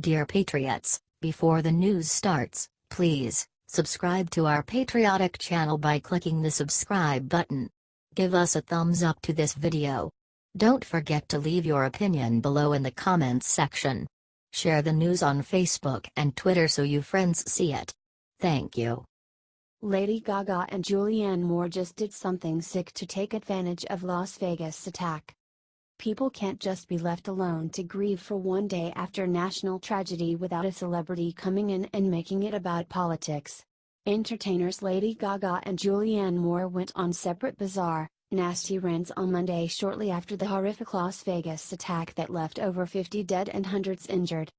Dear Patriots, before the news starts, please subscribe to our patriotic channel by clicking the subscribe button. Give us a thumbs up to this video. Don't forget to leave your opinion below in the comments section. Share the news on Facebook and Twitter so your friends see it. Thank you. Lady Gaga and Julianne Moore just did something sick to take advantage of Las Vegas attack. People can't just be left alone to grieve for one day after national tragedy without a celebrity coming in and making it about politics. Entertainers Lady Gaga and Julianne Moore went on separate bizarre, nasty rants on Monday shortly after the horrific Las Vegas attack that left over 50 dead and hundreds injured.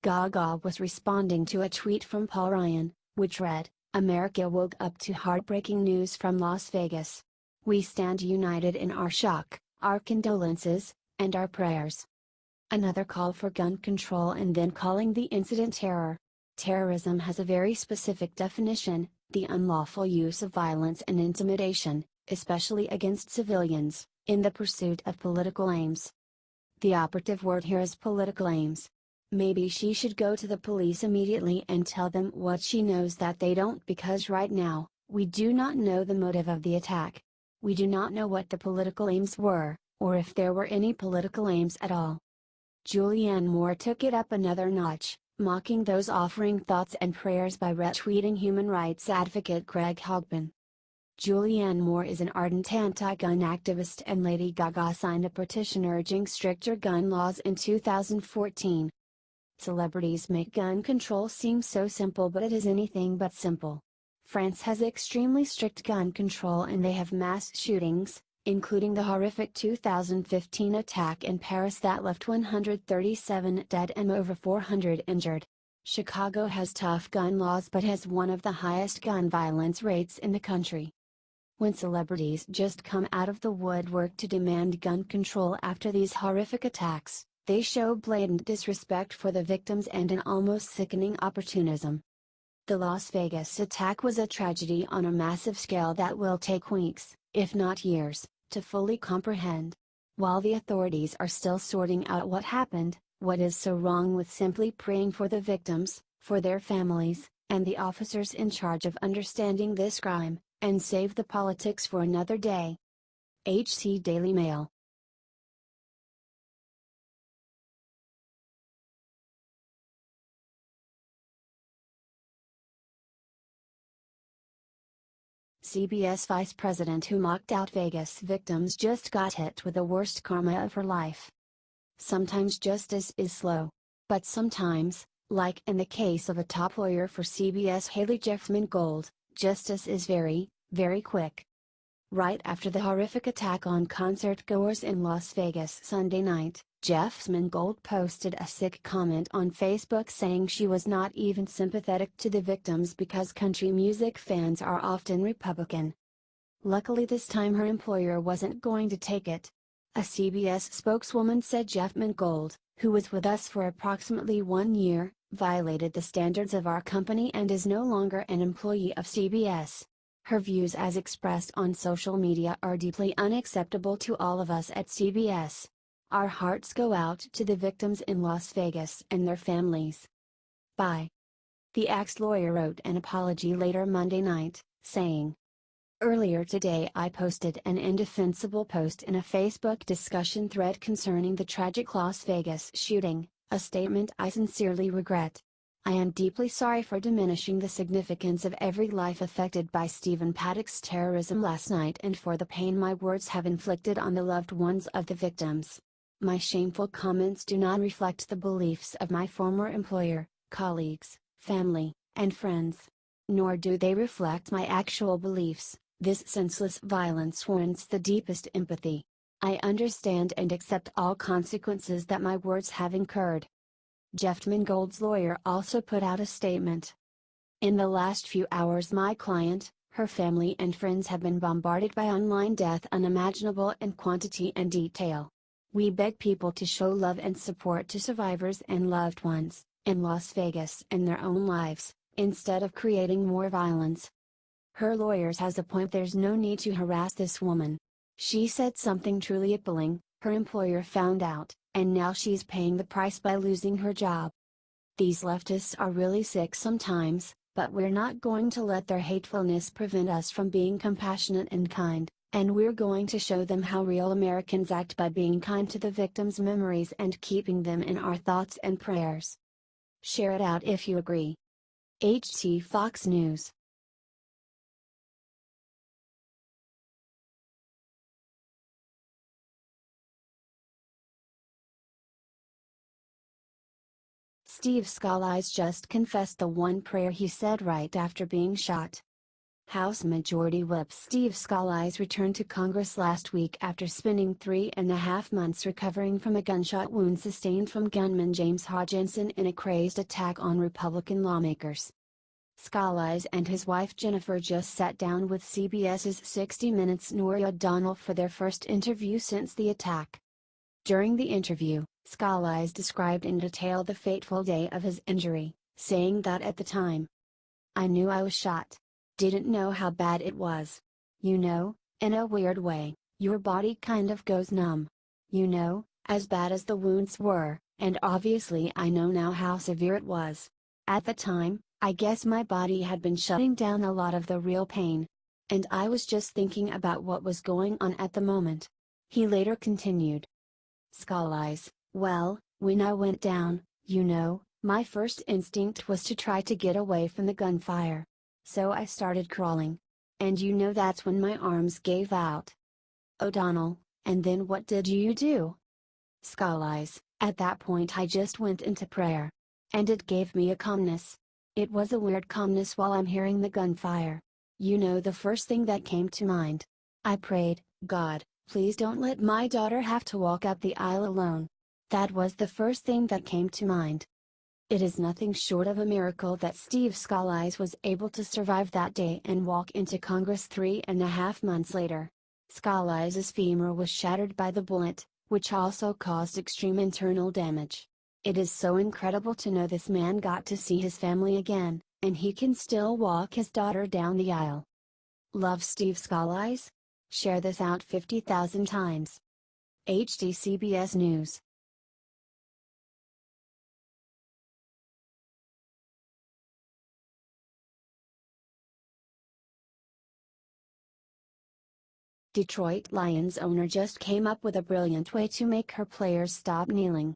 Gaga was responding to a tweet from Paul Ryan, which read, "America woke up to heartbreaking news from Las Vegas. We stand united in our shock, our condolences, and our prayers." Another call for gun control and then calling the incident terror. Terrorism has a very specific definition: the unlawful use of violence and intimidation, especially against civilians, in the pursuit of political aims. The operative word here is political aims. Maybe she should go to the police immediately and tell them what she knows that they don't, because right now, we do not know the motive of the attack. We do not know what the political aims were, or if there were any political aims at all. Julianne Moore took it up another notch, mocking those offering thoughts and prayers by retweeting human rights advocate Greg Hogbin. Julianne Moore is an ardent anti-gun activist, and Lady Gaga signed a petition urging stricter gun laws in 2014. Celebrities make gun control seem so simple, but it is anything but simple. France has extremely strict gun control and they have mass shootings, including the horrific 2015 attack in Paris that left 137 dead and over 400 injured. Chicago has tough gun laws but has one of the highest gun violence rates in the country. When celebrities just come out of the woodwork to demand gun control after these horrific attacks, they show blatant disrespect for the victims and an almost sickening opportunism. The Las Vegas attack was a tragedy on a massive scale that will take weeks, if not years, to fully comprehend. While the authorities are still sorting out what happened, what is so wrong with simply praying for the victims, for their families, and the officers in charge of understanding this crime, and save the politics for another day? HC Daily Mail. CBS vice president who mocked out Vegas victims just got hit with the worst karma of her life. Sometimes justice is slow. But sometimes, like in the case of a top lawyer for CBS Haley Jeffman-Gold, justice is very, very quick. Right after the horrific attack on concert-goers in Las Vegas Sunday night, Jeffman-Gold posted a sick comment on Facebook saying she was not even sympathetic to the victims because country music fans are often Republican. Luckily this time her employer wasn't going to take it. A CBS spokeswoman said Jeffman-Gold, who was with us for approximately 1 year, violated the standards of our company and is no longer an employee of CBS. Her views as expressed on social media are deeply unacceptable to all of us at CBS. Our hearts go out to the victims in Las Vegas and their families. Bye. The ex-lawyer wrote an apology later Monday night, saying, "Earlier today I posted an indefensible post in a Facebook discussion thread concerning the tragic Las Vegas shooting, a statement I sincerely regret. I am deeply sorry for diminishing the significance of every life affected by Stephen Paddock's terrorism last night and for the pain my words have inflicted on the loved ones of the victims. My shameful comments do not reflect the beliefs of my former employer, colleagues, family, and friends. Nor do they reflect my actual beliefs. This senseless violence warrants the deepest empathy. I understand and accept all consequences that my words have incurred." Jeffman-Gold's lawyer also put out a statement. "In the last few hours my client, her family and friends have been bombarded by online death unimaginable in quantity and detail. We beg people to show love and support to survivors and loved ones, in Las Vegas and their own lives, instead of creating more violence." Her lawyers has a point: there's no need to harass this woman. She said something truly appalling, her employer found out, and now she's paying the price by losing her job. These leftists are really sick sometimes, but we're not going to let their hatefulness prevent us from being compassionate and kind, and we're going to show them how real Americans act by being kind to the victims' memories and keeping them in our thoughts and prayers. Share it out if you agree. HT Fox News. Steve Scalise just confessed the one prayer he said right after being shot. House Majority Whip Steve Scalise returned to Congress last week after spending 3.5 months recovering from a gunshot wound sustained from gunman James Hodgkinson in a crazed attack on Republican lawmakers. Scalise and his wife Jennifer just sat down with CBS's 60 Minutes' Norah O'Donnell for their first interview since the attack. During the interview, Scalise described in detail the fateful day of his injury, saying that at the time, "I knew I was shot. Didn't know how bad it was. You know, in a weird way, your body kind of goes numb. You know, as bad as the wounds were, and obviously I know now how severe it was. At the time, I guess my body had been shutting down a lot of the real pain. And I was just thinking about what was going on at the moment." He later continued. Scalise, "Well, when I went down, you know, my first instinct was to try to get away from the gunfire. So I started crawling. And you know that's when my arms gave out." O'Donnell, "And then what did you do?" Scalise, "At that point I just went into prayer. And it gave me a calmness. It was a weird calmness while I'm hearing the gunfire. You know the first thing that came to mind? I prayed, God, please don't let my daughter have to walk up the aisle alone. That was the first thing that came to mind." It is nothing short of a miracle that Steve Scalise was able to survive that day and walk into Congress 3.5 months later. Scalise's femur was shattered by the bullet, which also caused extreme internal damage. It is so incredible to know this man got to see his family again, and he can still walk his daughter down the aisle. Love Steve Scalise? Share this out 50,000 times. HDCBS News. Detroit Lions owner just came up with a brilliant way to make her players stop kneeling.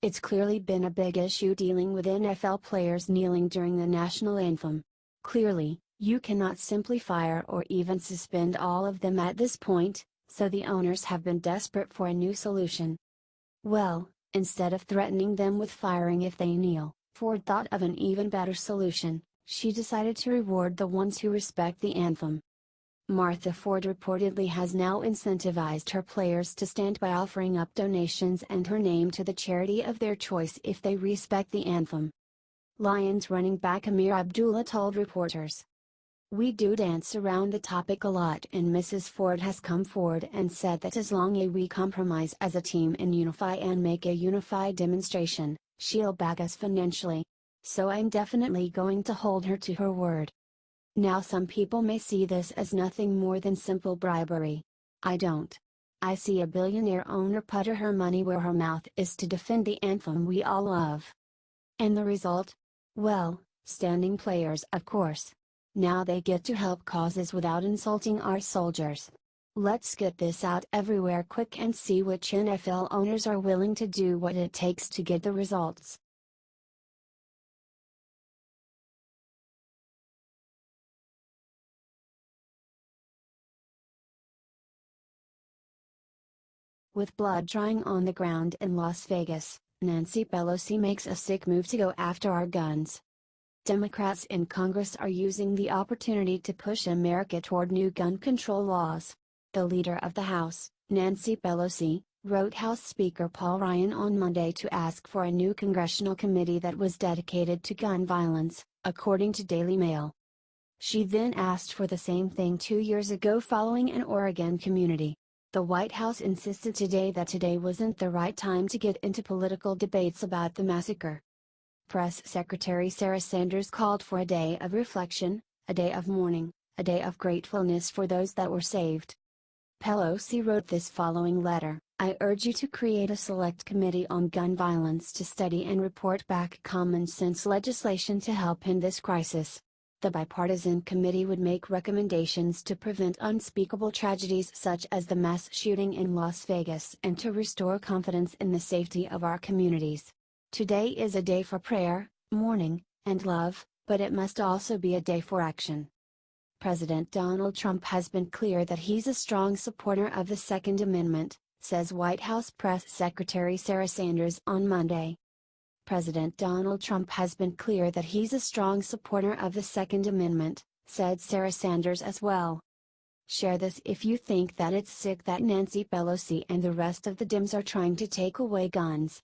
It's clearly been a big issue dealing with NFL players kneeling during the national anthem. Clearly, you cannot simply fire or even suspend all of them at this point, so the owners have been desperate for a new solution. Well, instead of threatening them with firing if they kneel, Ford thought of an even better solution. She decided to reward the ones who respect the anthem. Martha Ford reportedly has now incentivized her players to stand by offering up donations and her name to the charity of their choice if they respect the anthem. Lions running back Amir Abdullah told reporters, "We do dance around the topic a lot, and Mrs. Ford has come forward and said that as long as we compromise as a team and unify and make a unified demonstration, she'll back us financially. So I'm definitely going to hold her to her word." Now some people may see this as nothing more than simple bribery. I don't. I see a billionaire owner putter her money where her mouth is to defend the anthem we all love. And the result? Well, standing players of course. Now they get to help causes without insulting our soldiers. Let's get this out everywhere quick and see which NFL owners are willing to do what it takes to get the results. With blood drying on the ground in Las Vegas, Nancy Pelosi makes a sick move to go after our guns. Democrats in Congress are using the opportunity to push America toward new gun control laws. The leader of the House, Nancy Pelosi, wrote House Speaker Paul Ryan on Monday to ask for a new congressional committee that was dedicated to gun violence, according to Daily Mail. She then asked for the same thing 2 years ago following an Oregon community. The White House insisted today that today wasn't the right time to get into political debates about the massacre. Press Secretary Sarah Sanders called for a day of reflection, a day of mourning, a day of gratefulness for those that were saved. Pelosi wrote this following letter: I urge you to create a select committee on gun violence to study and report back common sense legislation to help end this crisis. The bipartisan committee would make recommendations to prevent unspeakable tragedies such as the mass shooting in Las Vegas and to restore confidence in the safety of our communities. Today is a day for prayer, mourning, and love, but it must also be a day for action. President Donald Trump has been clear that he's a strong supporter of the Second Amendment, says White House Press Secretary Sarah Sanders on Monday. President Donald Trump has been clear that he's a strong supporter of the Second Amendment, said Sarah Sanders as well. Share this if you think that it's sick that Nancy Pelosi and the rest of the Dems are trying to take away guns,